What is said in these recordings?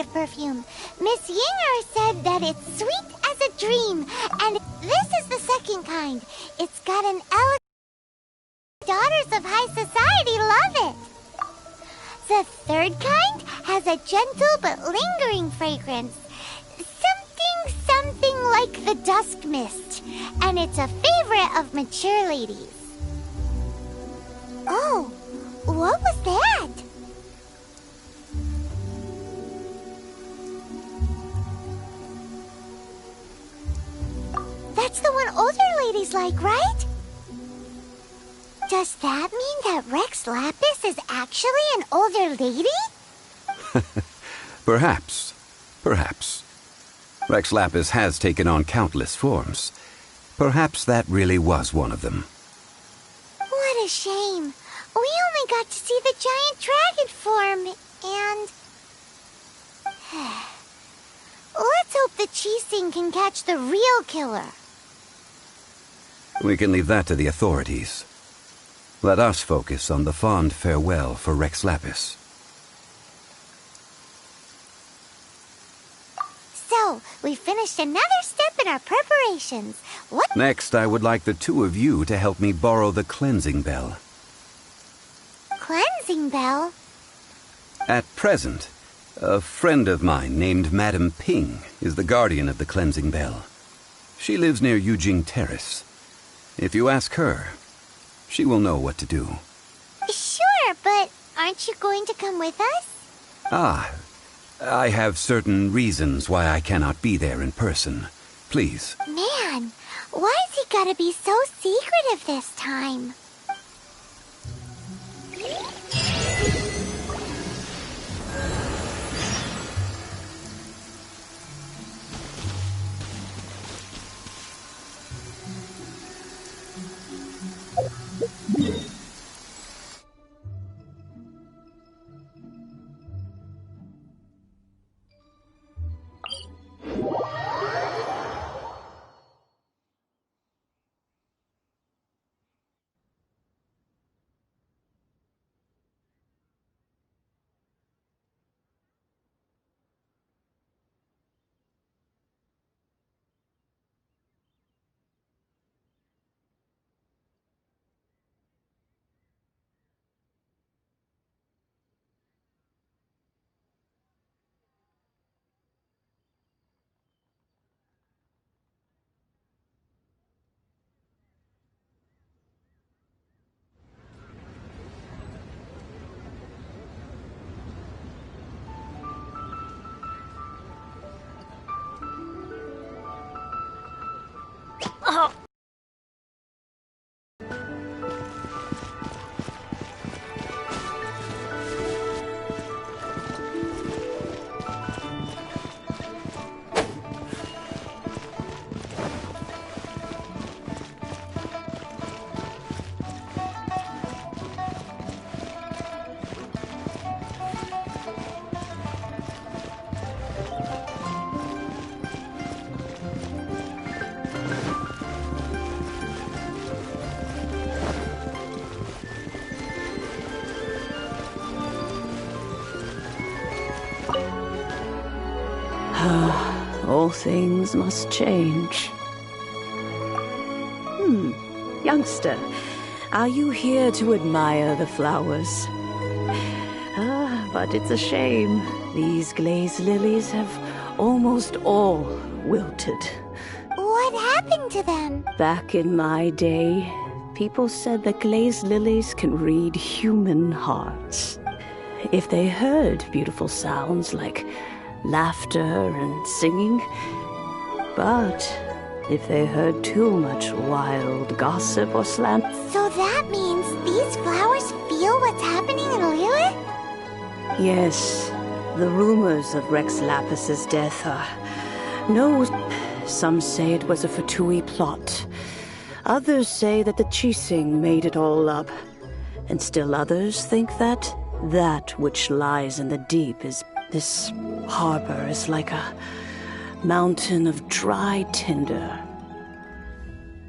kind of perfume. Miss Yinger said that it's sweet as a dream, and this is the second kind. It's got an elegant... Daughters of high society love it. The third kind has a gentle but lingering fragrance. Something like the dusk mist, and it's a favorite of mature ladies. Oh, what was that? That's the one older ladies like, right? Does that mean that Rex Lapis is actually an older lady? Perhaps. Rex Lapis has taken on countless forms. Perhaps that really was one of them. What a shame. We only got to see the giant dragon form, and... Let's hope the Chising can catch the real killer. We can leave that to the authorities. Let us focus on the fond farewell for Rex Lapis. So, we finished another step in our preparations. What? Next, I would like the two of you to help me borrow the cleansing bell. Cleansing bell? At present, a friend of mine named Madame Ping is the guardian of the cleansing bell. She lives near Yujing Terrace. If you ask her, she will know what to do. Sure, but aren't you going to come with us? I have certain reasons why I cannot be there in person. Please. Man, why's he gotta be so secretive this time? Oh. All things must change. Youngster, are you here to admire the flowers? But it's a shame. These glazed lilies have almost all wilted. What happened to them? Back in my day, people said that glazed lilies can read human hearts. If they heard beautiful sounds like laughter and singing, but if they heard too much wild gossip or slander... So that means these flowers feel what's happening in Lilith? Yes, the rumors of Rex Lapis's death are... No, some say it was a Fatui plot. Others say that the Chising made it all up. And still others think that which lies in the deep is... This harbor is like a mountain of dry tinder.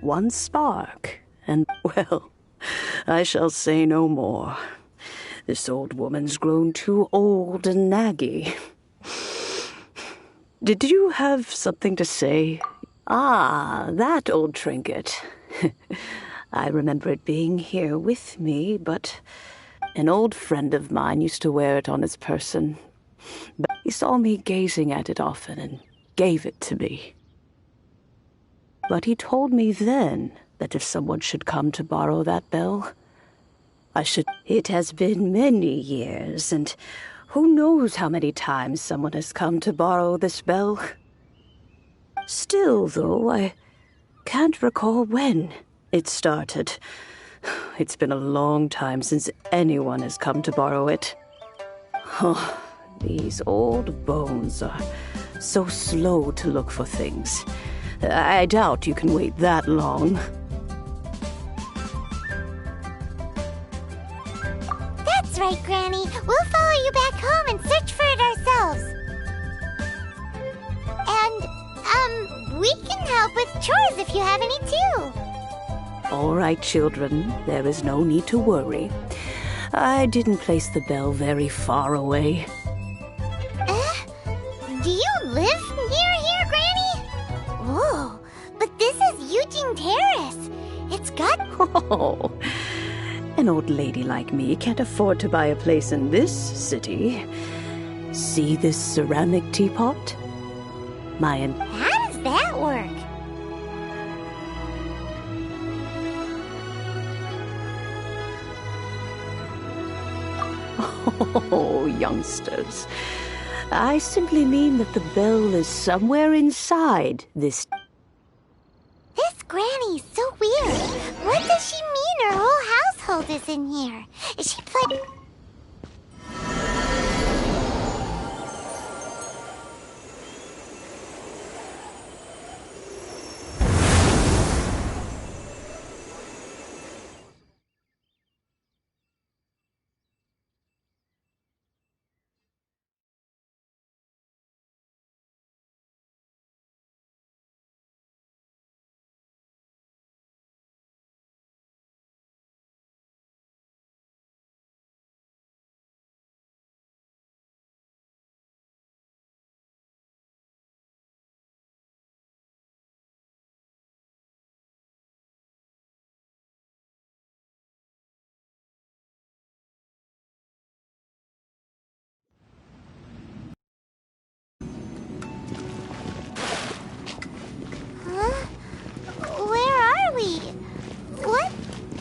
One spark, and, well, I shall say no more. This old woman's grown too old and naggy. Did you have something to say? Ah, that old trinket. I remember it being here with me, but an old friend of mine used to wear it on his person. But he saw me gazing at it often and gave it to me. But he told me then that if someone should come to borrow that bell, I should... It has been many years, and who knows how many times someone has come to borrow this bell. Still, though, I can't recall when it started. It's been a long time since anyone has come to borrow it. Oh, these old bones are so slow to look for things. I doubt you can wait that long. That's right, Granny. We'll follow you back home and search for it ourselves. And, we can help with chores if you have any too. All right, children. There is no need to worry. I didn't place the bell very far away. Do you live near here, Granny? Whoa, but this is Eugene Terrace. It's got... Oh, an old lady like me can't afford to buy a place in this city. See this ceramic teapot? How does that work? Oh, youngsters. I simply mean that the bell is somewhere inside this... This Granny's so weird. What does she mean her whole household is in here? Is she playing... Huh? Where are we? What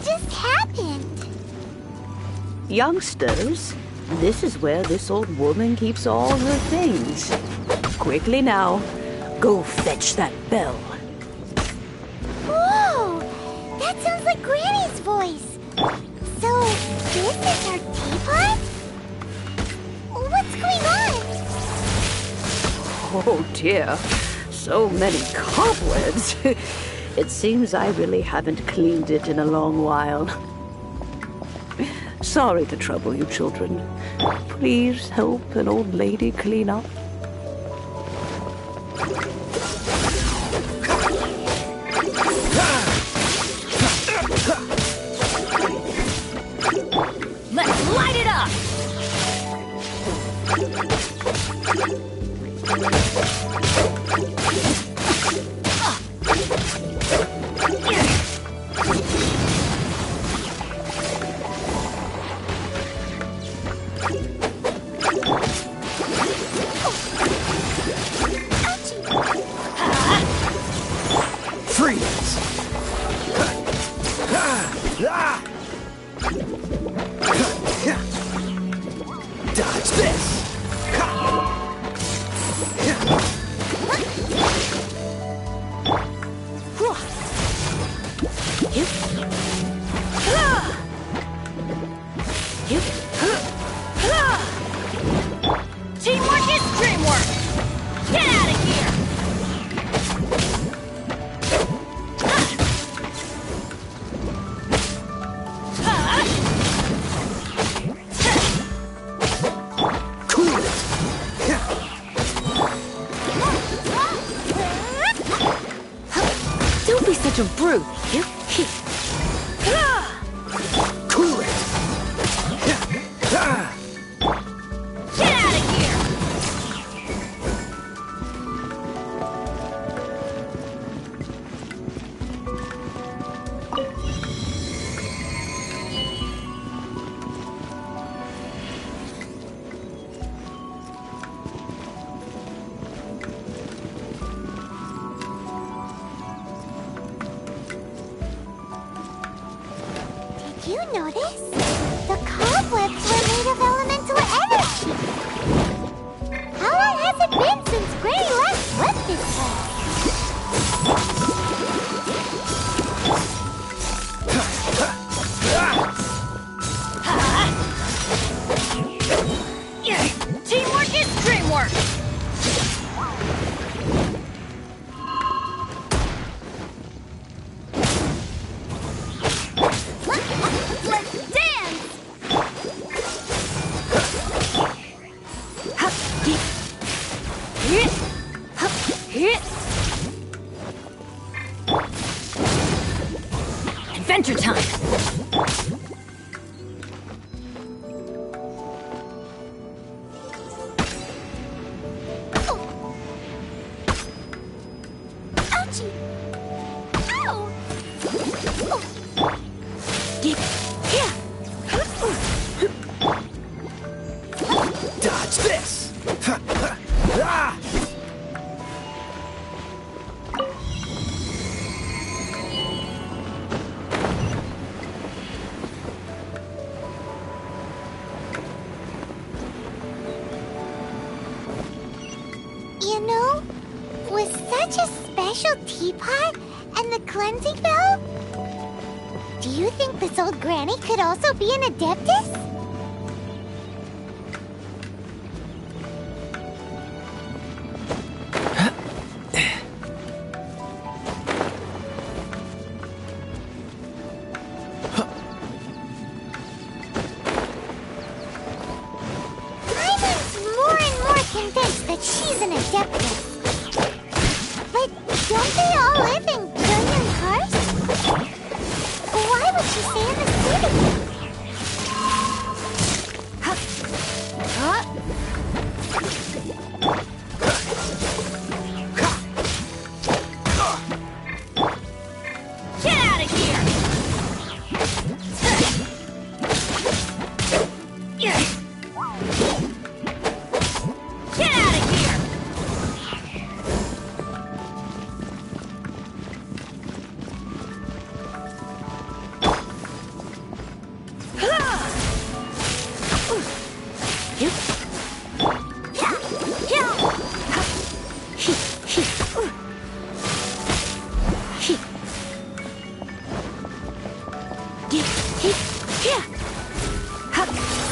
just happened? Youngsters, this is where this old woman keeps all her things. Quickly now, go fetch that bell. Whoa! That sounds like Granny's voice. So, this is her teapot? What's going on? Oh dear, so many cobwebs. It seems I really haven't cleaned it in a long while. Sorry to trouble you, children. Please help an old lady clean up. Let's light it up! Freeze! Dodge this! Teamwork is dreamwork! Get out of here! Cool it! Don't be such a brute! Cool it! Get out of here! work! Let's dance! Adventure time! Ouchie! Ow! Dodge this! Ah! You know, with such a special teapot and the cleansing bell, do you think this old granny could also be an adeptus? I'm more and more convinced that she's an adeptus. But don't they all live in billion cars? Why would she stay in the city? Get out of here! Get out of here!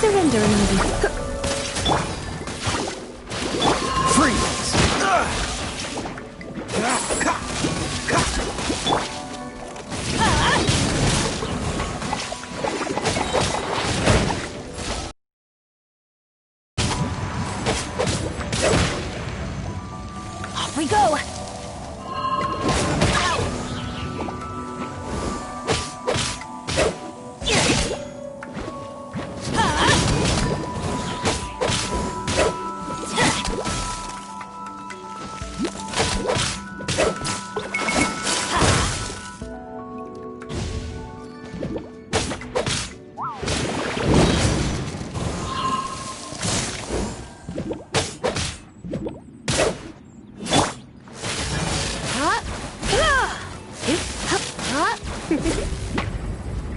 Surrender immediately. Freeze! Off we go!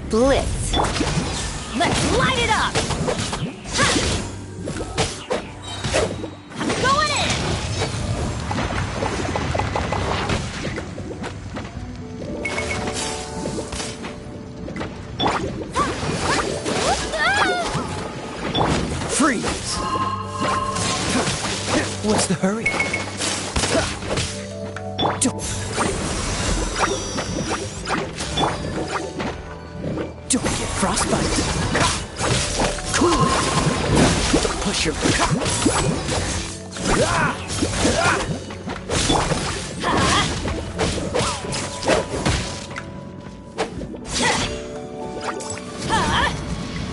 Blitz. Let's light it up! Ha! I'm going in! Freeze! What's the hurry? Don't get frostbite. Cool it. Don't push your...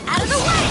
Out of the way!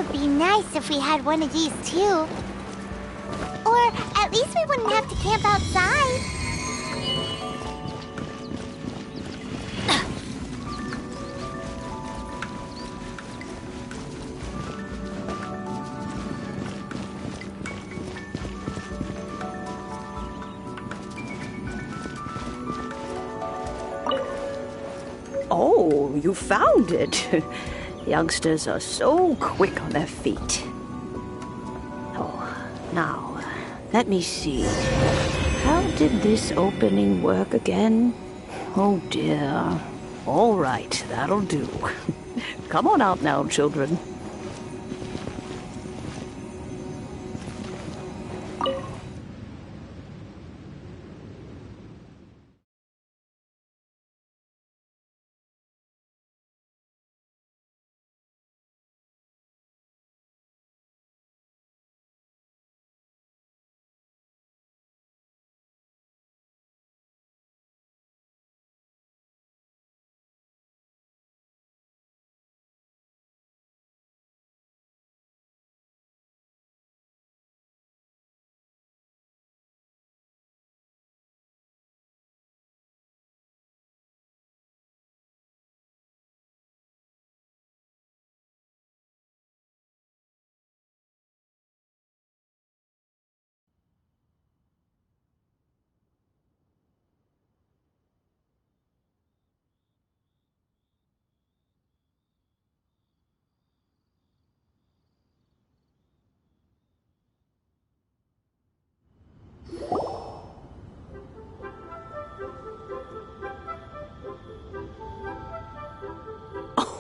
would be nice if we had one of these too. Or at least we wouldn't have to camp outside. Oh, you found it. Youngsters are so quick on their feet. Oh, now, let me see. How did this opening work again? Oh dear. All right, that'll do. Come on out now, children.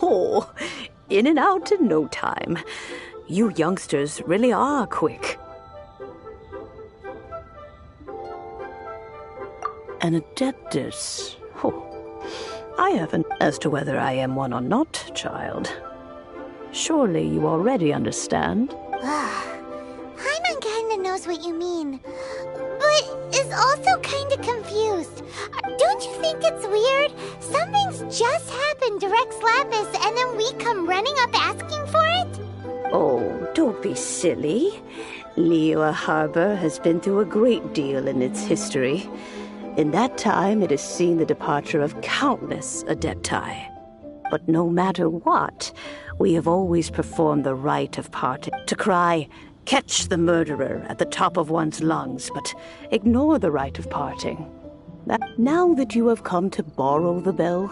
Oh, in and out in no time. You youngsters really are quick. An adeptus. Oh, I haven't as to whether I am one or not, child. Surely you already understand. Paimon kinda knows what you mean, but is also kinda confused. Don't you think it's weird? Something's just happened to Rex Lapis and then we come running up asking for it? Oh, don't be silly. Liyue Harbor has been through a great deal in its history. In that time, it has seen the departure of countless adepti. But no matter what, we have always performed the rite of parting. To cry, "Catch the murderer," at the top of one's lungs, but ignore the rite of parting. Now that you have come to borrow the bell,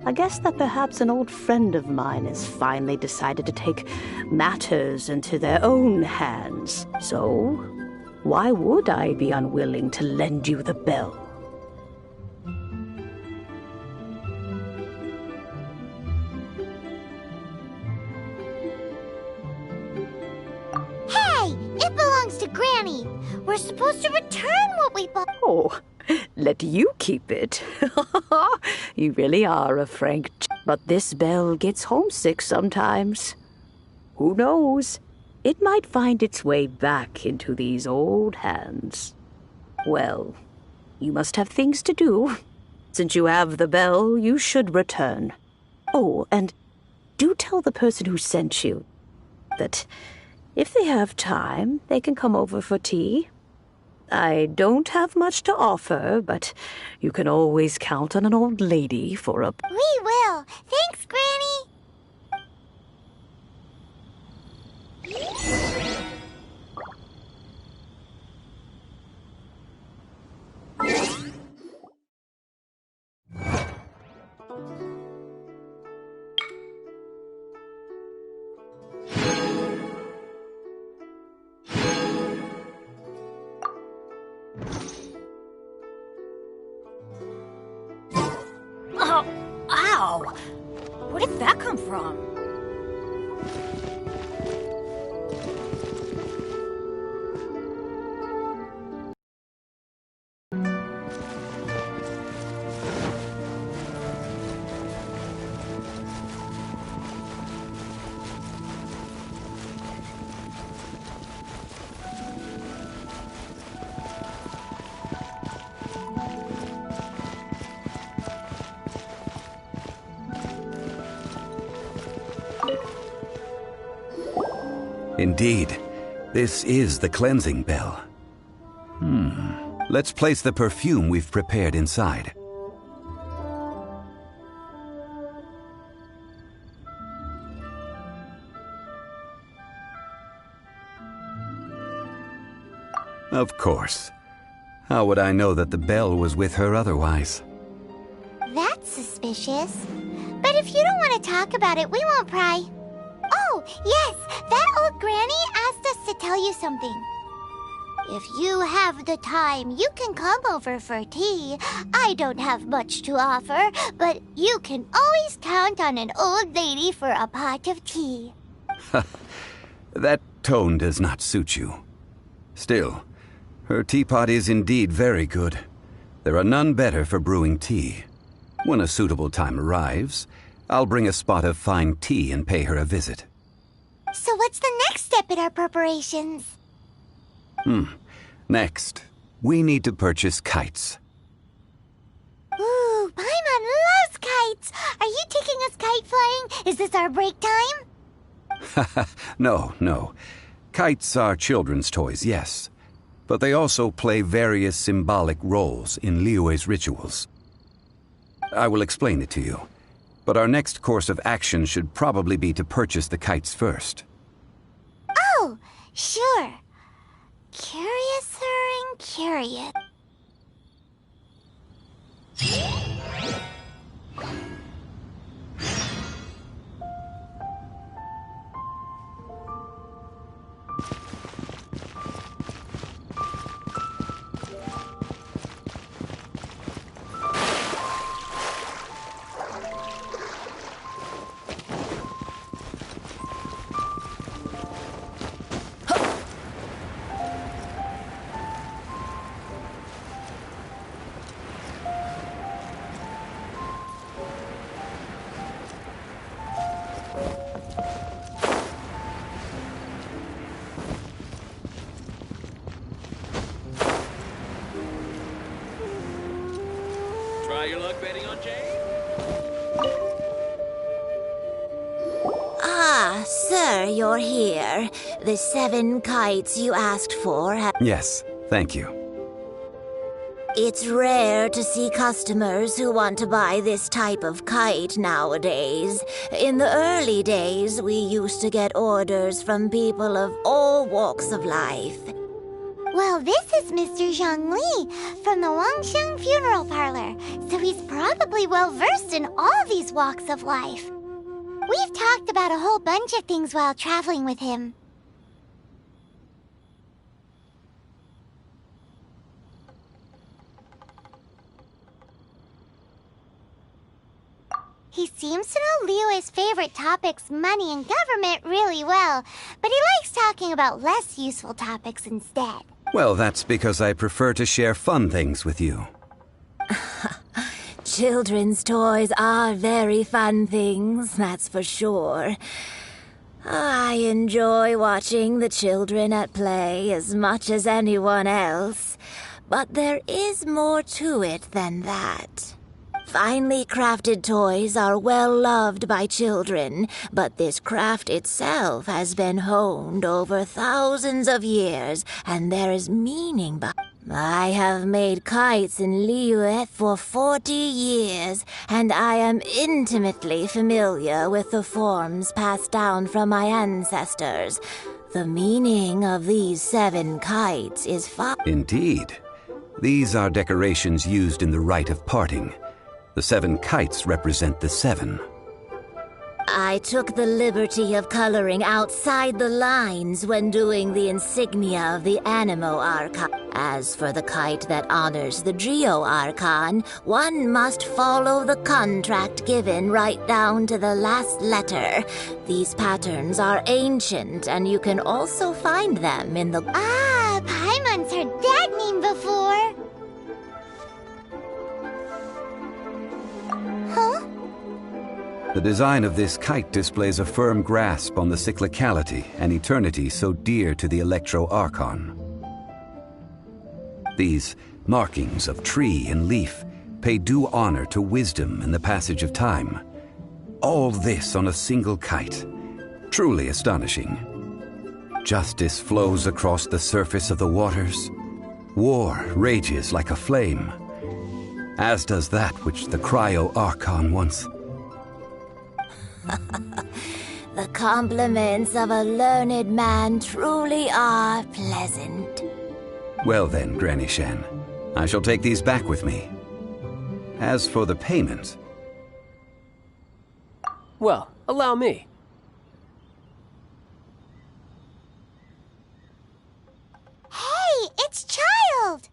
I guess that perhaps an old friend of mine has finally decided to take matters into their own hands. So, why would I be unwilling to lend you the bell? Hey! It belongs to Granny! We're supposed to return what we bought. Oh, let you keep it. You really are a frank but this bell gets homesick sometimes. Who knows? It might find its way back into these old hands. Well, you must have things to do. Since you have the bell, you should return. Oh, and do tell the person who sent you that if they have time, they can come over for tea. I don't have much to offer, but you can always count on an old lady for a... We will. Thanks, Granny. Oh, ow! Where did that come from? Indeed, this is the cleansing bell. Let's place the perfume we've prepared inside. Of course. How would I know that the bell was with her otherwise? That's suspicious. But if you don't want to talk about it, we won't pry. Oh, yes, that old granny asked us to tell you something. If you have the time, you can come over for tea. I don't have much to offer, but you can always count on an old lady for a pot of tea. That tone does not suit you. Still, her teapot is indeed very good. There are none better for brewing tea. When a suitable time arrives, I'll bring a spot of fine tea and pay her a visit. So what's the next step in our preparations? Next, we need to purchase kites. Ooh, Paimon loves kites! Are you taking us kite flying? Is this our break time? No. Kites are children's toys, yes. But they also play various symbolic roles in Liyue's rituals. I will explain it to you. But our next course of action should probably be to purchase the kites first. Oh, sure. Curiouser and curious. Try your luck betting on Jade? Ah, sir, you're here. The 7 kites you asked for have... Yes, thank you. It's rare to see customers who want to buy this type of kite nowadays. In the early days, we used to get orders from people of all walks of life. Well, this is Mr. Zhang Li from the Wangxiang Funeral Parlor, so he's probably well-versed in all these walks of life. We've talked about a whole bunch of things while traveling with him. He seems to know Liyue's favorite topics, money and government, really well, but he likes talking about less useful topics instead. Well, that's because I prefer to share fun things with you. Children's toys are very fun things, that's for sure. I enjoy watching the children at play as much as anyone else, but there is more to it than that. Finely crafted toys are well loved by children, but this craft itself has been honed over thousands of years, and there is meaning behind. I have made kites in Liyue for 40 years, and I am intimately familiar with the forms passed down from my ancestors. The meaning of these 7 kites is Indeed. These are decorations used in the rite of parting. The 7 kites represent the 7. I took the liberty of coloring outside the lines when doing the insignia of the Animo Archon. As for the kite that honors the Geo Archon, one must follow the contract given right down to the last letter. These patterns are ancient, and you can also find them in the... Ah, Paimon's heard that name before. Huh? The design of this kite displays a firm grasp on the cyclicality and eternity so dear to the Electro-Archon. These markings of tree and leaf pay due honor to wisdom and the passage of time. All this on a single kite. Truly astonishing. Justice flows across the surface of the waters. War rages like a flame, as does that which the Cryo-Archon once. The compliments of a learned man truly are pleasant. Well then, Granny Shan, I shall take these back with me. As for the payment... Well, allow me. Hey, it's Child!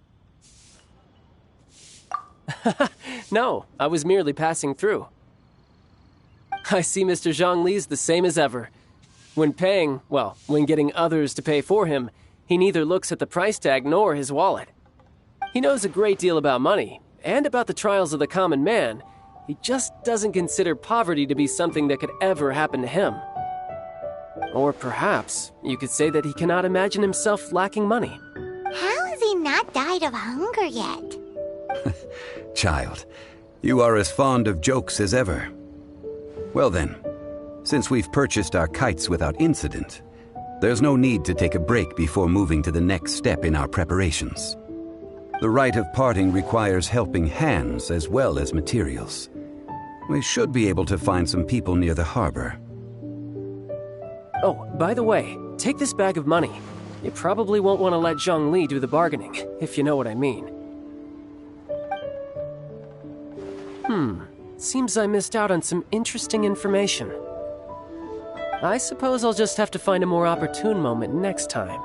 No, I was merely passing through. I see Mr. Zhongli's the same as ever. When paying, well, when getting others to pay for him, he neither looks at the price tag nor his wallet. He knows a great deal about money, and about the trials of the common man. He just doesn't consider poverty to be something that could ever happen to him. Or perhaps you could say that he cannot imagine himself lacking money. How has he not died of hunger yet? Child, you are as fond of jokes as ever. Well then, since we've purchased our kites without incident, there's no need to take a break before moving to the next step in our preparations. The rite of parting requires helping hands as well as materials. We should be able to find some people near the harbor. Oh, by the way, take this bag of money. You probably won't want to let Zhongli do the bargaining, if you know what I mean. Seems I missed out on some interesting information. I suppose I'll just have to find a more opportune moment next time.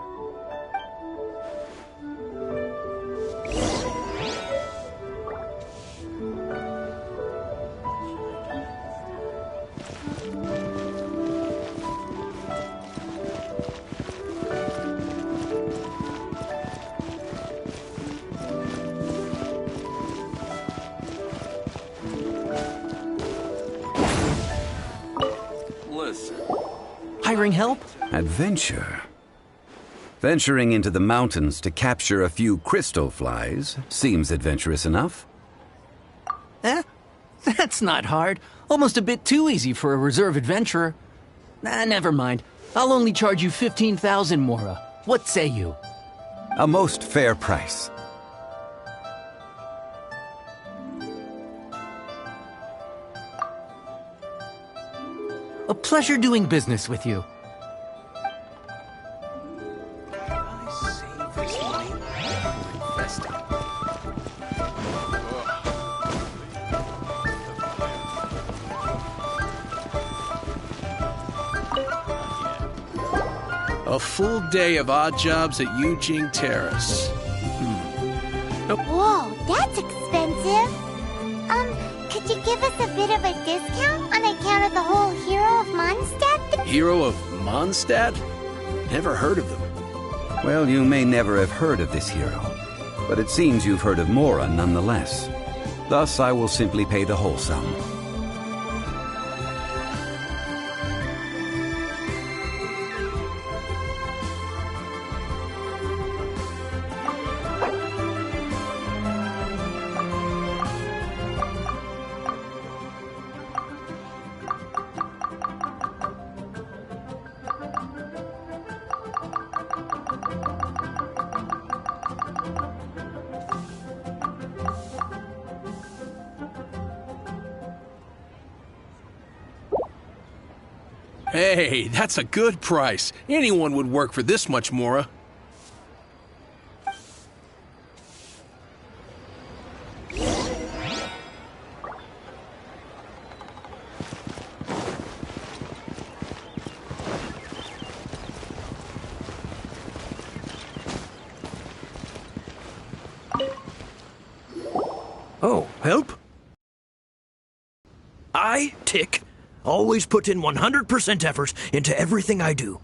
Hiring help? Adventure. Venturing into the mountains to capture a few crystal flies seems adventurous enough. That's not hard. Almost a bit too easy for a reserve adventurer. Never mind. I'll only charge you 15,000 Mora. What say you? A most fair price. A pleasure doing business with you. A full day of odd jobs at Yujing Terrace. Whoa, that's expensive. Could you give us a bit of a discount on account of the whole Hero of Mondstadt thing? Hero of Mondstadt? Never heard of them. Well, you may never have heard of this hero, but it seems you've heard of Mora nonetheless. Thus, I will simply pay the whole sum. Hey, that's a good price. Anyone would work for this much, Mora. Oh, help? I, Tick, always put in 100% effort into everything I do.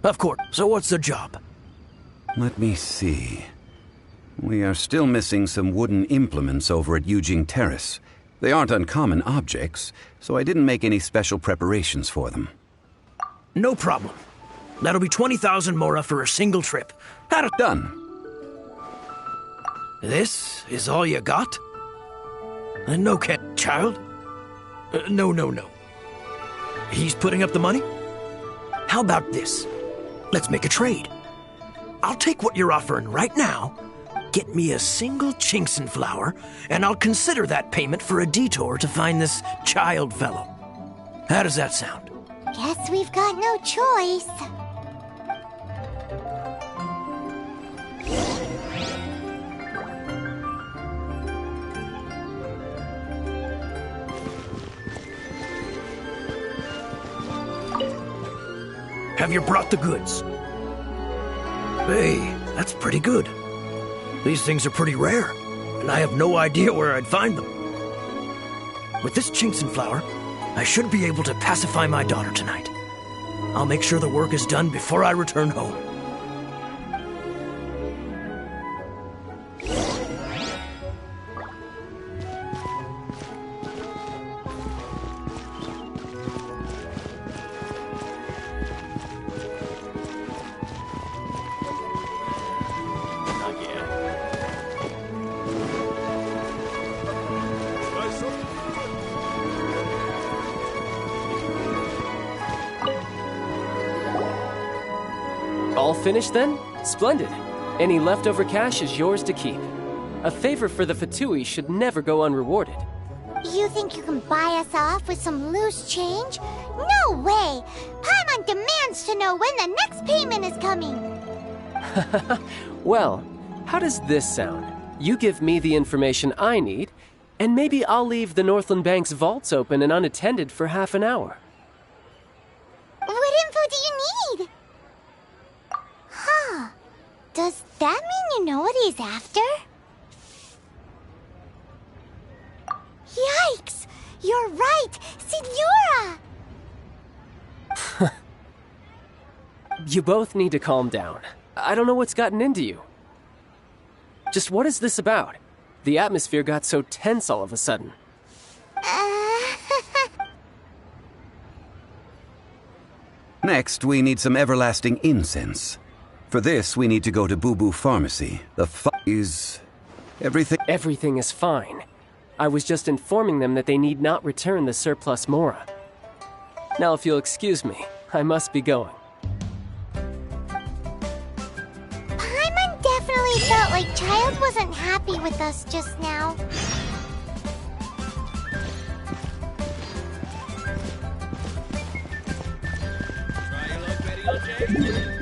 Of course, so what's the job? Let me see. We are still missing some wooden implements over at Yujing Terrace. They aren't uncommon objects, so I didn't make any special preparations for them. No problem. That'll be 20,000 Mora for a single trip. Done. This is all you got? No, child. No. He's putting up the money? How about this? Let's make a trade. I'll take what you're offering right now, get me a single Chinxin flower, and I'll consider that payment for a detour to find this child fellow. How does that sound? Guess we've got no choice. Have you brought the goods? Hey, that's pretty good. These things are pretty rare, and I have no idea where I'd find them. With this Chinxin flower, I should be able to pacify my daughter tonight. I'll make sure the work is done before I return home. All finished then? Splendid. Any leftover cash is yours to keep. A favor for the Fatui should never go unrewarded. You think you can buy us off with some loose change? No way! Paimon demands to know when the next payment is coming! Well, how does this sound? You give me the information I need, and maybe I'll leave the Northland Bank's vaults open and unattended for half an hour. What info do you need? Huh. Does that mean you know what he's after? Yikes! You're right! Signora! You both need to calm down. I don't know what's gotten into you. Just what is this about? The atmosphere got so tense all of a sudden. Next, we need some everlasting incense. For this, we need to go to Boo Boo Pharmacy. Is everything? Everything is fine. I was just informing them that they need not return the surplus Mora. Now, if you'll excuse me, I must be going. Paimon definitely felt like Child wasn't happy with us just now. Try your luck betting on James.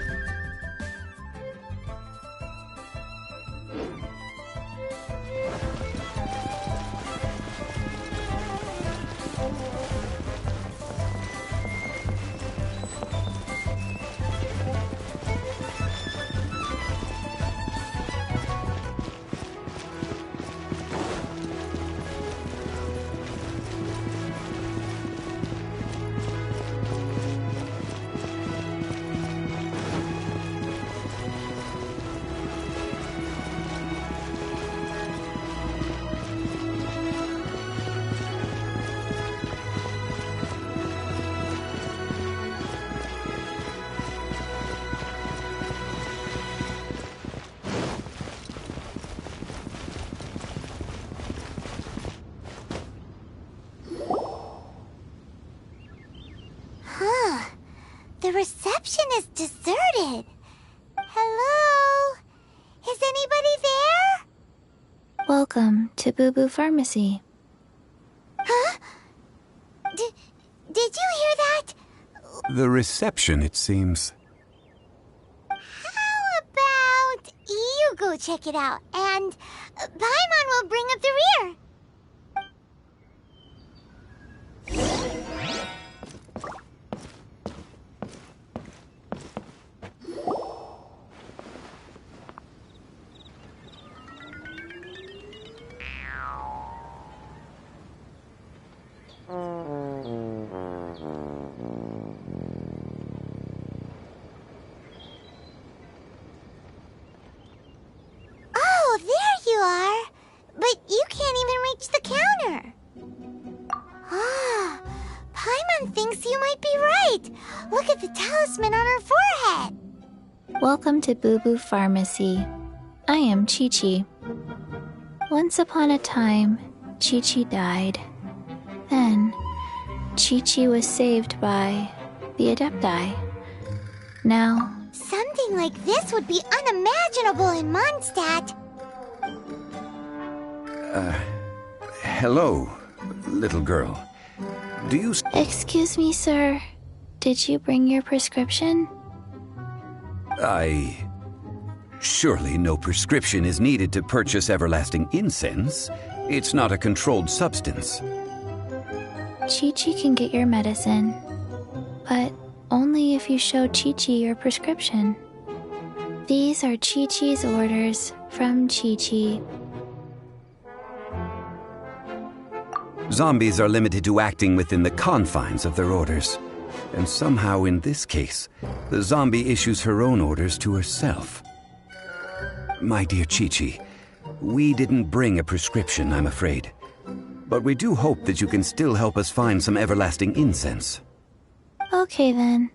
The reception is deserted. Hello? Is anybody there? Welcome to Boo Boo Pharmacy. Huh? Did you hear that? The reception, it seems. How about you go check it out, and Paimon will bring up the rear. Oh, there you are. But you can't even reach the counter. Ah, Paimon thinks you might be right. Look at the talisman on her forehead. Welcome to Boo Boo Pharmacy. I am Chi-Chi. Once upon a time, Chi-Chi died. Then, Chi-Chi was saved by the Adepti. Now, Something like this would be unimaginable in Mondstadt. Hello, little girl. Do you... Excuse me, sir. Did you bring your prescription? Surely no prescription is needed to purchase everlasting incense. It's not a controlled substance. Chi-Chi can get your medicine, but only if you show Chi-Chi your prescription. These are Chi-Chi's orders from Chi-Chi. Zombies are limited to acting within the confines of their orders. And somehow in this case, the zombie issues her own orders to herself. My dear Chi-Chi, we didn't bring a prescription, I'm afraid. But we do hope that you can still help us find some everlasting incense. Okay then.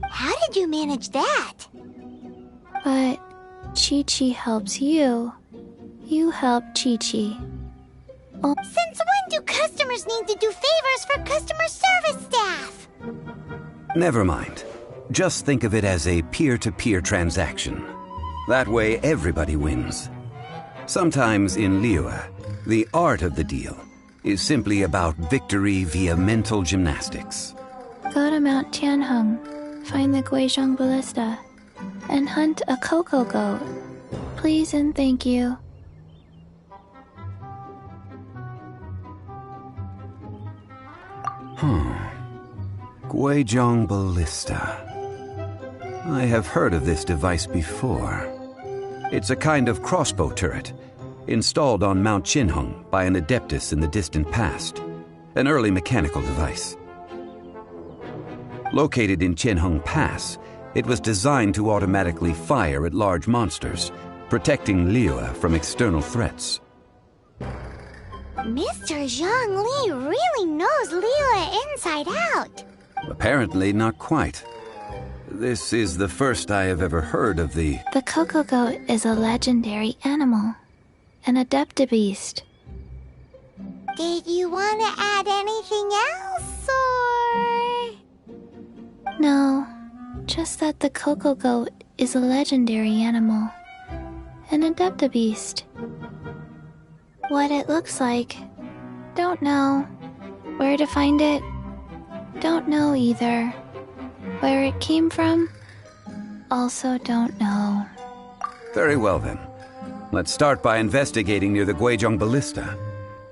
How did you manage that? But Chi-Chi helps you. You help Chi-Chi. Oh. Since when do customers need to do favors for customer service staff? Never mind. Just think of it as a peer-to-peer transaction. That way everybody wins. Sometimes in Liyue, the art of the deal is simply about victory via mental gymnastics. Go to Mount Tianheng, find the Guizhong Ballista, and hunt a cocoa goat. Please and thank you. Guizhong Ballista. I have heard of this device before. It's a kind of crossbow turret, installed on Mount Qinheng by an adeptus in the distant past, an early mechanical device. Located in Qianheng Pass, it was designed to automatically fire at large monsters, protecting Liyue from external threats. Mr. Zhang Li really knows Liyue inside out. Apparently not quite. This is the first I have ever heard of the... The cocoa goat is a legendary animal, an adeptabeast. Did you want to add anything else, or...? No, just that the cocoa goat is a legendary animal, an adeptabeast. What it looks like, don't know. Where to find it, don't know either. Where it came from, also don't know. Very well then. Let's start by investigating near the Guizhong Ballista.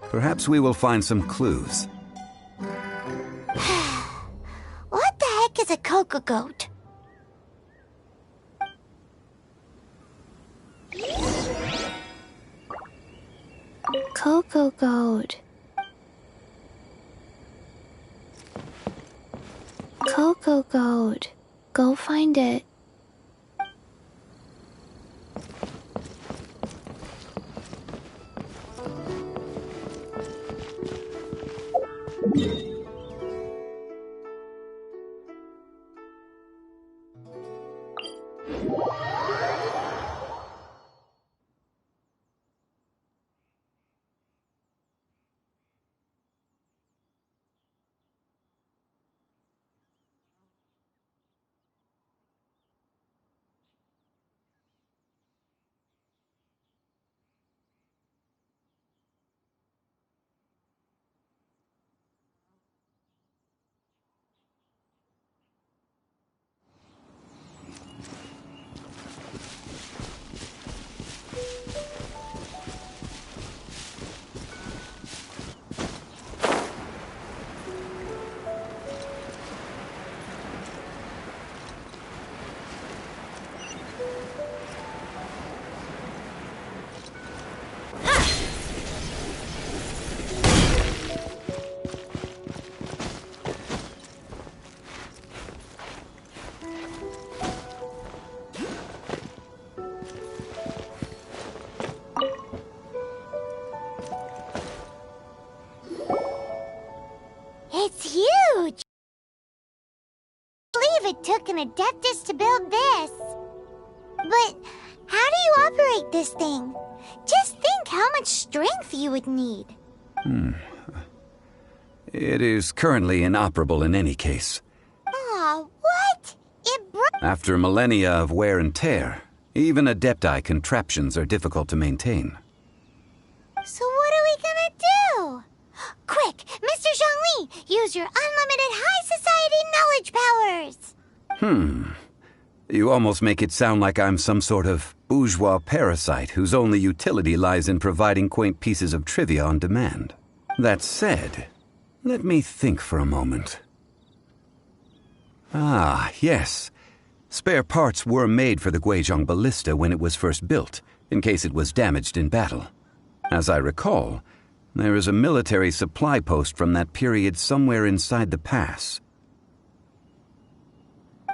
Perhaps we will find some clues. What the heck is a cocoa goat? Cocoa goat. Cocoa goat. Go find it. It's huge! I believe it took an adeptus to build this. But how do you operate this thing? Just think how much strength you would need. It is currently inoperable in any case. Aw, what? It broke. After millennia of wear and tear, even Adepti contraptions are difficult to maintain. So what are we gonna do? Quick, Mr. Zhongli, use your unlimited high society knowledge powers! You almost make it sound like I'm some sort of bourgeois parasite whose only utility lies in providing quaint pieces of trivia on demand. That said, let me think for a moment. Ah, yes. Spare parts were made for the Guizhong ballista when it was first built, in case it was damaged in battle. As I recall, there is a military supply post from that period somewhere inside the pass.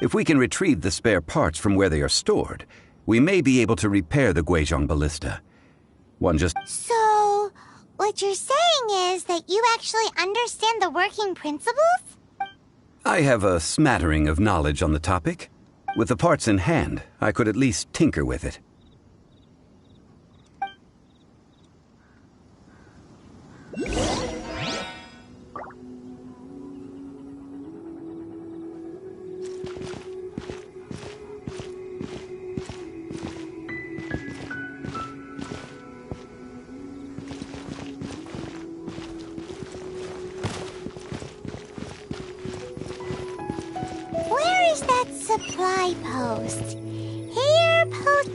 If we can retrieve the spare parts from where they are stored, we may be able to repair the Guizhong ballista. So, what you're saying is that you actually understand the working principles? I have a smattering of knowledge on the topic. With the parts in hand, I could at least tinker with it. Where is that supply post? Here, post...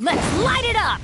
Let's light it up!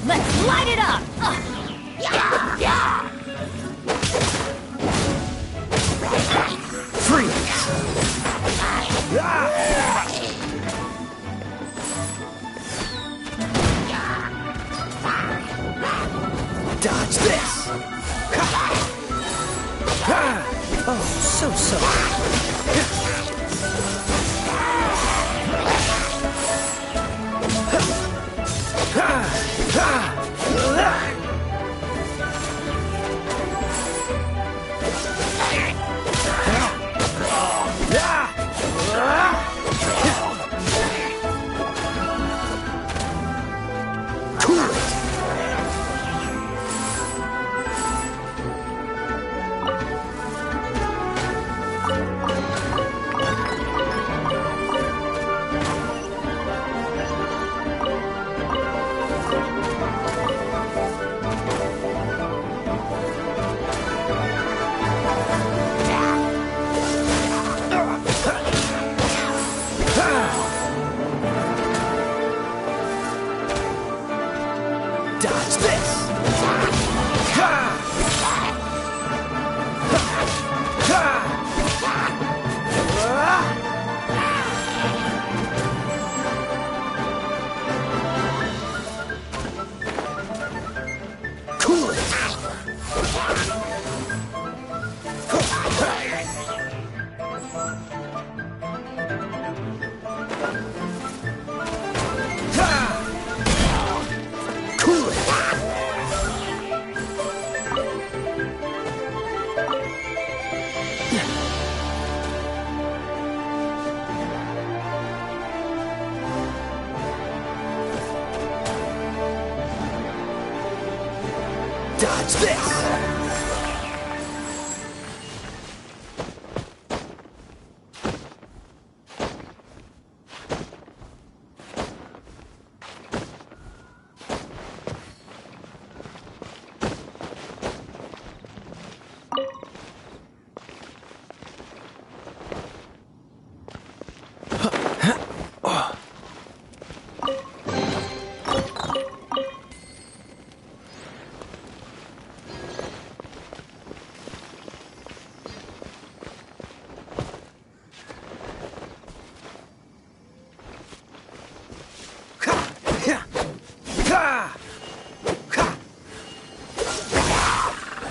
Let's light it up! Freeze! Dodge this! Oh, so. Dodge this! Ha! Ha! Cool it! Cool it! Dodge this!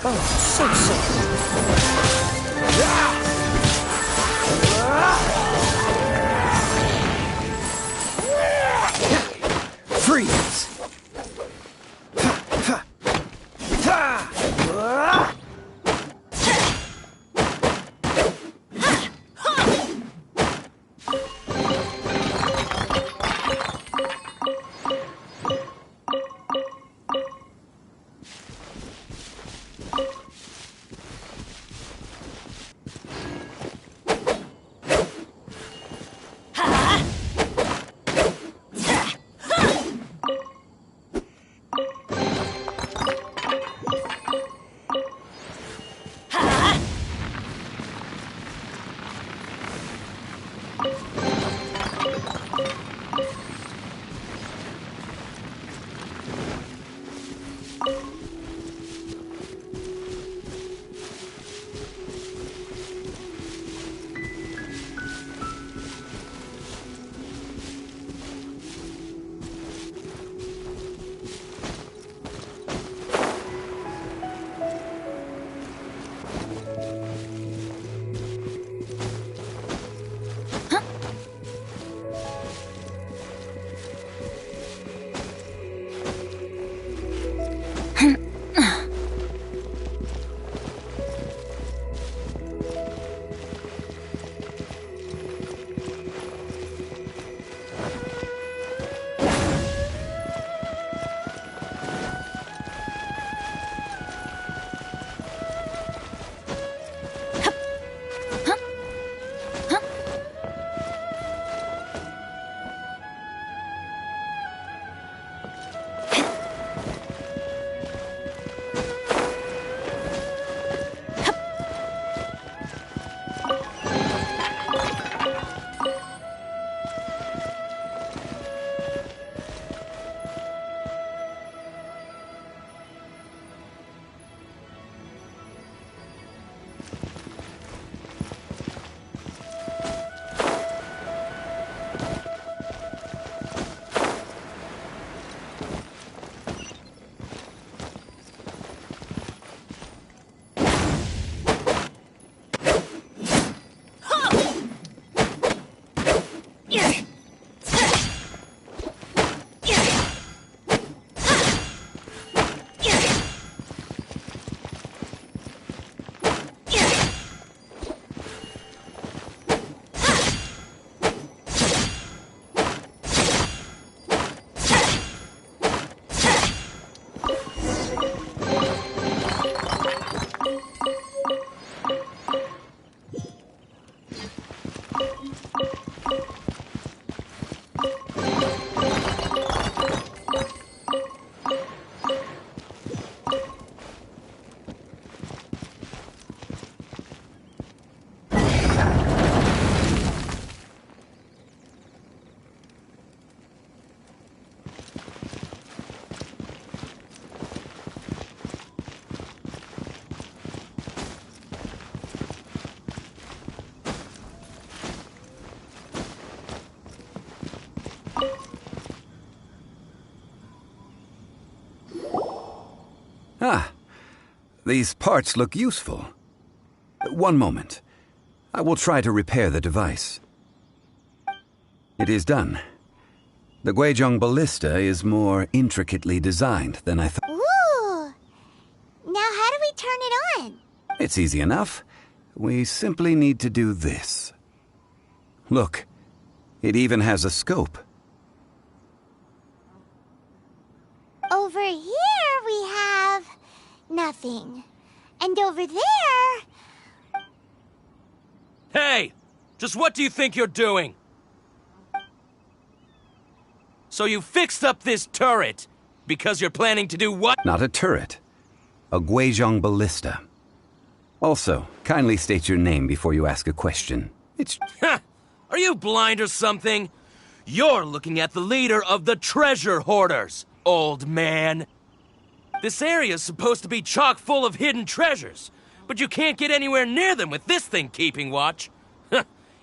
Oh, so Freeze! Ah, these parts look useful. One moment. I will try to repair the device. It is done. The Guizhong ballista is more intricately designed than I thought. Ooh! Now how do we turn it on? It's easy enough. We simply need to do this. Look, it even has a scope. Over here we have nothing. And over there... Hey! Just what do you think you're doing? So you fixed up this turret because you're planning to do what? Not a turret. A Guizhong ballista. Also, kindly state your name before you ask a question. It's... Are you blind or something? You're looking at the leader of the treasure hoarders, old man. This area's supposed to be chock full of hidden treasures, but you can't get anywhere near them with this thing keeping watch.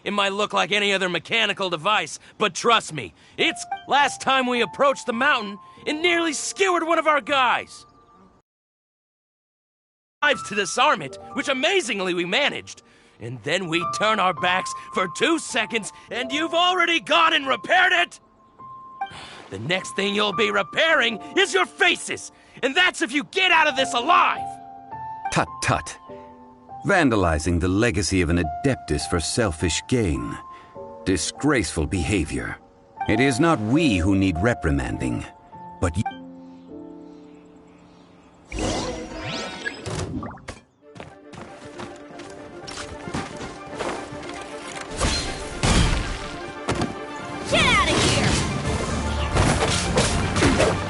It might look like any other mechanical device, but trust me, it's... Last time we approached the mountain, it nearly skewered one of our guys. Lives to disarm it, which amazingly we managed. And then we turn our backs for 2 seconds, and you've already gone and repaired it! The next thing you'll be repairing is your faces! And that's if you get out of this alive! Tut tut. Vandalizing the legacy of an adeptus for selfish gain. Disgraceful behavior. It is not we who need reprimanding, but you... Get out of here!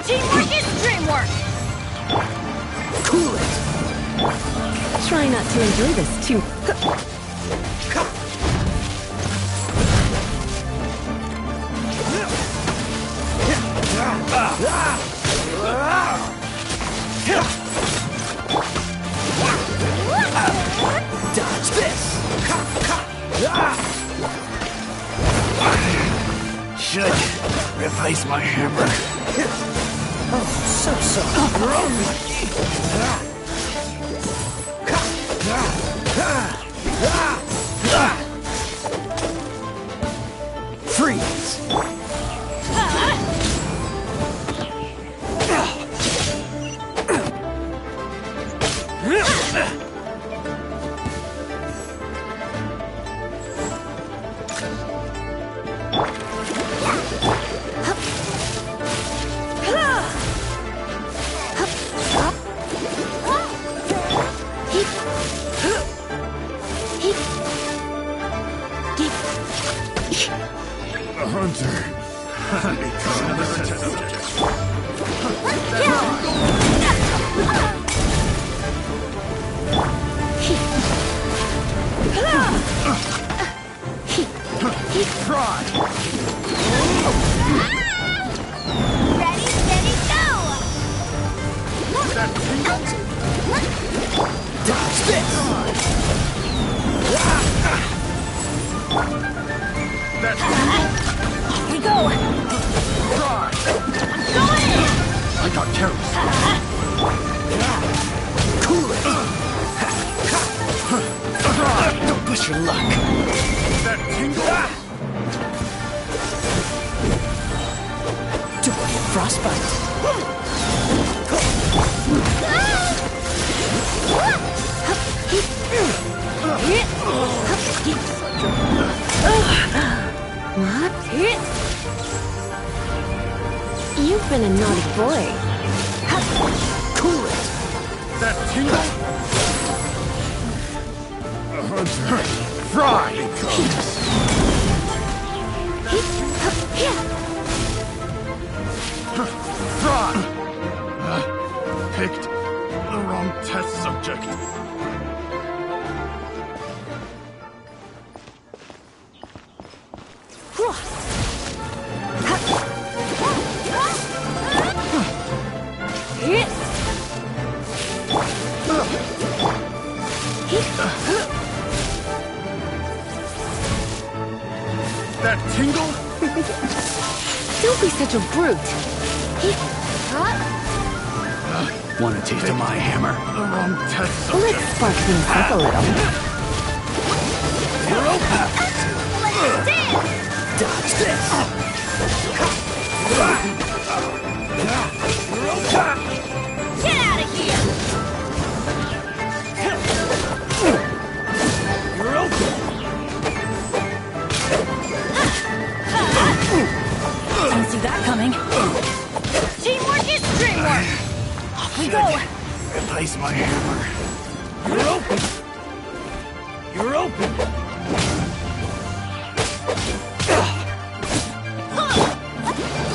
Teamwork is dreamwork! Cool it! Try not to enjoy this too. Dodge this! Should replace my hammer. Oh, so Freeze! Ready, steady, go! Dodge this! Here we go! Going in! I got careless. Cool it! Don't push your luck. That tingle! Don't get frostbite. What? You've been a naughty boy. Cool it! That tingle! Fry! Fry! Picked the wrong test subject. That tingle? Don't be such a brute. Want a taste of my hammer? Let's spark things up a little. Dodge this! Get out of here! You're open! Didn't see that coming. Teamwork is dreamwork! Off we go! Replace my hammer. You're open! You're open!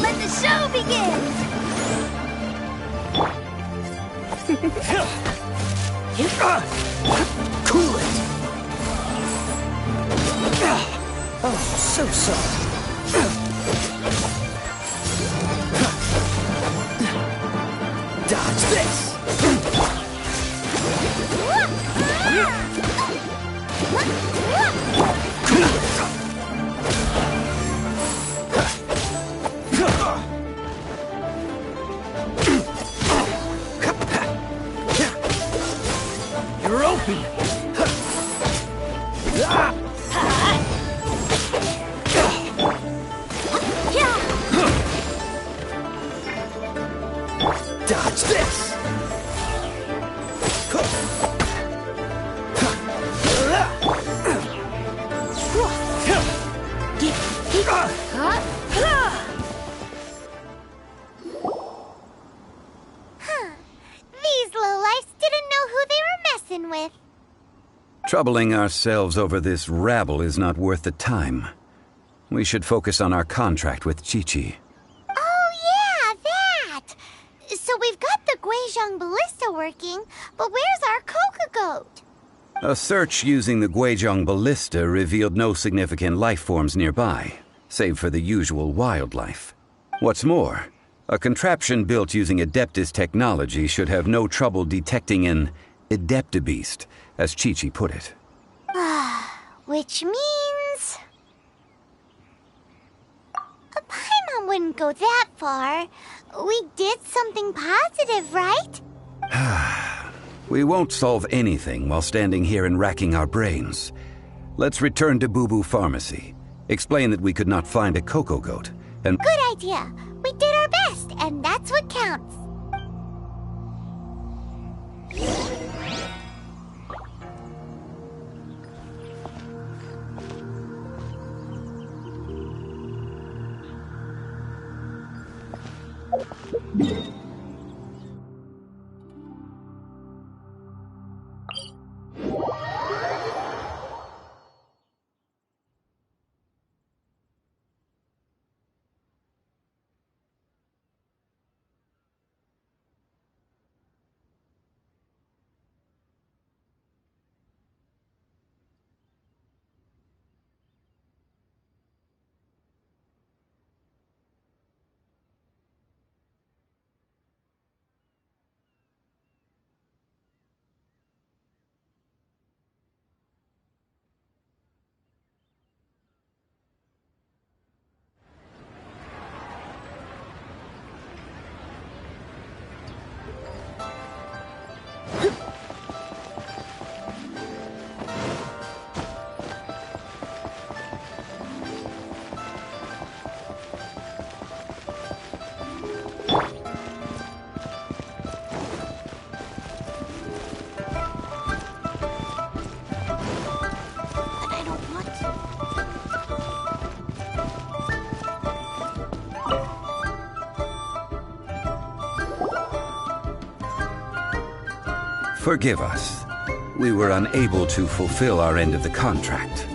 Let the show begin! Cool it! Oh, so soft. Dodge this! You're open! Dodge this! These lowlifes didn't know who they were messing with. Troubling ourselves over this rabble is not worth the time. We should focus on our contract with Chi-Chi. Oh yeah, that! So we've got the Guizhong ballista working, but where's our Cocogoat? A search using the Guizhong ballista revealed no significant life forms nearby, save for the usual wildlife. What's more, a contraption built using Adeptus technology should have no trouble detecting an Adeptabeast, as Chi-Chi put it. Which means... Paimon wouldn't go that far. We did something positive, right? We won't solve anything while standing here and racking our brains. Let's return to Boo Boo Pharmacy. Explain that we could not find a Cocogoat, and... Good idea. We did our best, and that's what counts. Forgive us. We were unable to fulfill our end of the contract.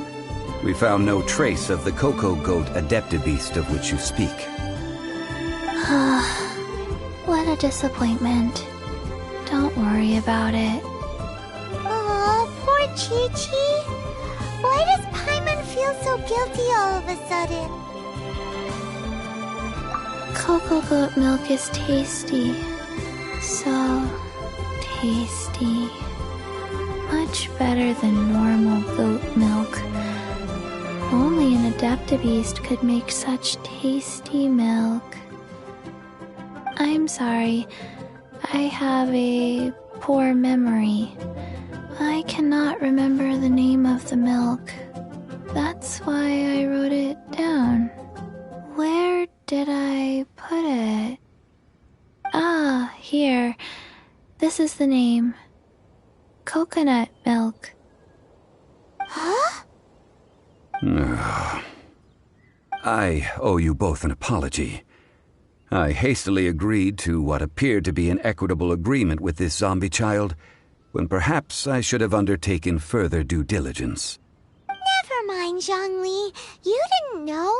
We found no trace of the Cocogoat Adeptabeast of which you speak. What a disappointment. Don't worry about it. Oh, poor Chi-Chi. Why does Paimon feel so guilty all of a sudden? Cocogoat milk is tasty. So tasty. Much better than normal goat milk. Only an Adeptabeast could make such tasty milk. I'm sorry. I have a poor memory. I cannot remember the name of the milk. That's why I wrote it down. Where did I put it? Ah, here. This is the name. Coconut milk. Huh? I owe you both an apology. I hastily agreed to what appeared to be an equitable agreement with this zombie child, when perhaps I should have undertaken further due diligence. Never mind, Zhongli. You didn't know.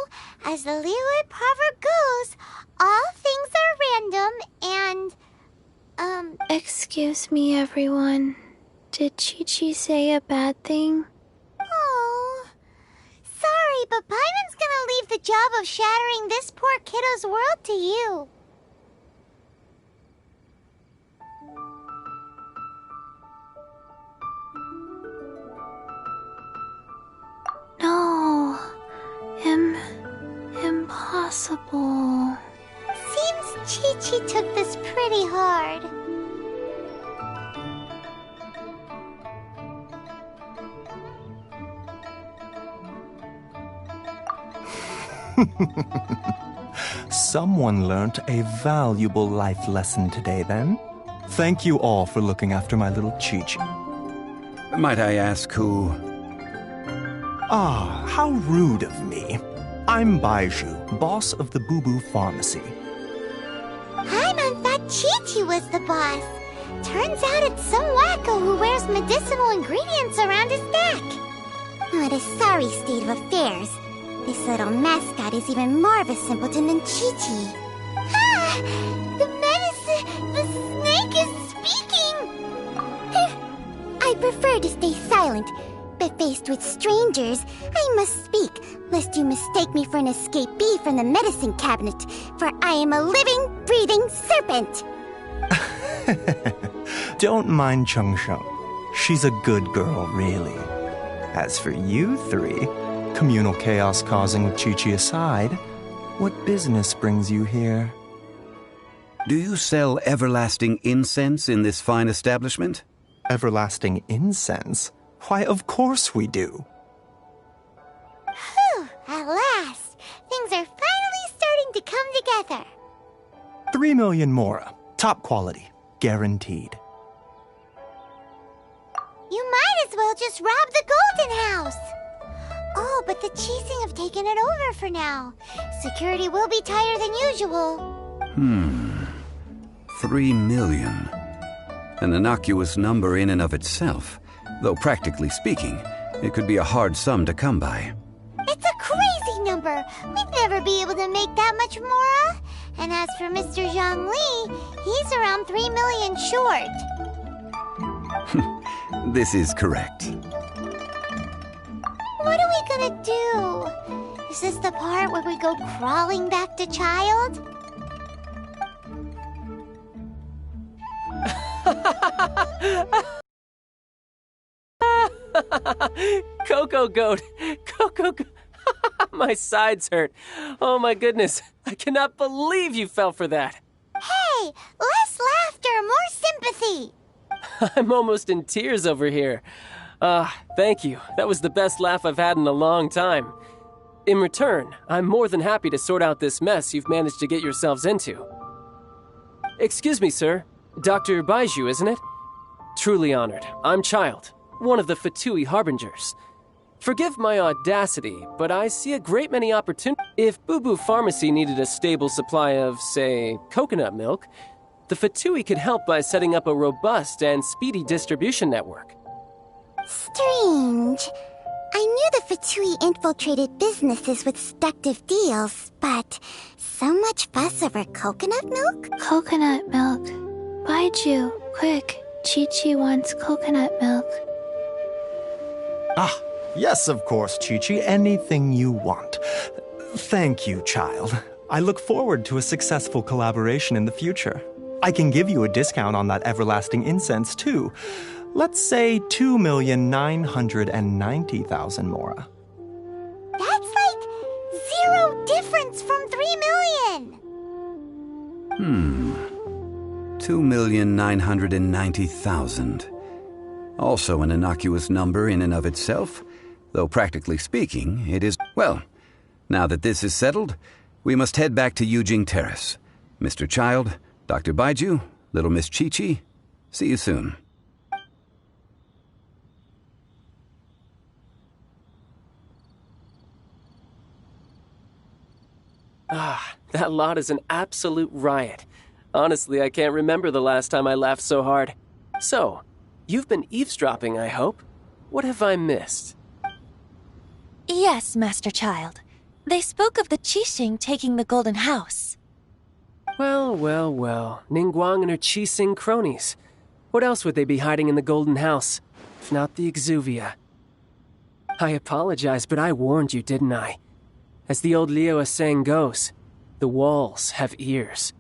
As the Liyue proverb goes, all things are random and, Excuse me, everyone. Did Chi-Chi say a bad thing? Oh. Sorry, but Paimon's gonna leave the job of shattering this poor kiddo's world to you. No. Impossible. Seems Chi-Chi took this pretty hard. Someone learnt a valuable life lesson today, then. Thank you all for looking after my little Chi-Chi. Might I ask who... Ah, how rude of me. I'm Baiju, boss of the Boo Boo Pharmacy. Paimon thought Chi-Chi was the boss. Turns out it's some wacko who wears medicinal ingredients around his neck. What a sorry state of affairs. This little mascot is even more of a simpleton than Chi-Chi. Ah! The snake is speaking! I prefer to stay silent, but faced with strangers, I must speak, lest you mistake me for an escapee from the medicine cabinet, for I am a living, breathing serpent! Don't mind Chung Sheng. She's a good girl, really. As for you three, communal chaos causing with Chi-Chi aside, what business brings you here? Do you sell everlasting incense in this fine establishment? Everlasting incense? Why, of course we do. Whew, at last. Things are finally starting to come together. 3 million mora. Top quality. Guaranteed. You might as well just rob the Golden House. Oh, but the Cheesing have taken it over for now. Security will be tighter than usual. 3 million. An innocuous number in and of itself, though practically speaking, it could be a hard sum to come by. It's a crazy number. We'd never be able to make that much Mora. And as for Mr. Zhongli, he's around 3 million short. This is correct. What are we gonna do? Is this the part where we go crawling back to child? Coco Goat! Coco Goat! My sides hurt. Oh my goodness. I cannot believe you fell for that. Hey, less laughter, more sympathy. I'm almost in tears over here. Thank you. That was the best laugh I've had in a long time. In return, I'm more than happy to sort out this mess you've managed to get yourselves into. Excuse me, sir. Dr. Baiju, isn't it? Truly honored. I'm Child, one of the Fatui Harbingers. Forgive my audacity, but I see a great many opportunities. If Boo Boo Pharmacy needed a stable supply of, say, coconut milk, the Fatui could help by setting up a robust and speedy distribution network. Strange. I knew the Fatui infiltrated businesses with seductive deals, but so much fuss over coconut milk? Coconut milk. Baiju, quick. Chi-Chi wants coconut milk. Ah, yes, of course, Chi-Chi. Anything you want. Thank you, Child. I look forward to a successful collaboration in the future. I can give you a discount on that everlasting incense, too. Let's say 2,990,000 mora. That's like 0 difference from 3 million. 2,990,000. Also an innocuous number in and of itself, though practically speaking, it is... Well, now that this is settled, we must head back to Yujing Terrace. Mr. Child, Dr. Baiju, little Miss Chi-Chi, see you soon. Ah, that lot is an absolute riot. Honestly, I can't remember the last time I laughed so hard. So, you've been eavesdropping, I hope. What have I missed? Yes, Master Child. They spoke of the Qixing taking the Golden House. Well, well, well. Ningguang and her Qixing cronies. What else would they be hiding in the Golden House, if not the exuvia? I apologize, but I warned you, didn't I? As the old Liu saying goes, the walls have ears.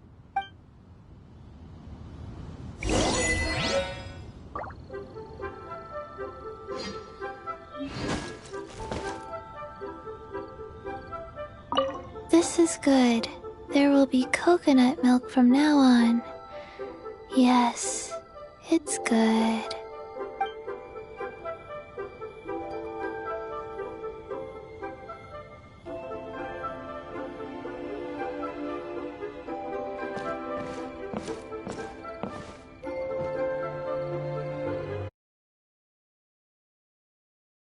This is good. There will be coconut milk from now on. Yes, it's good.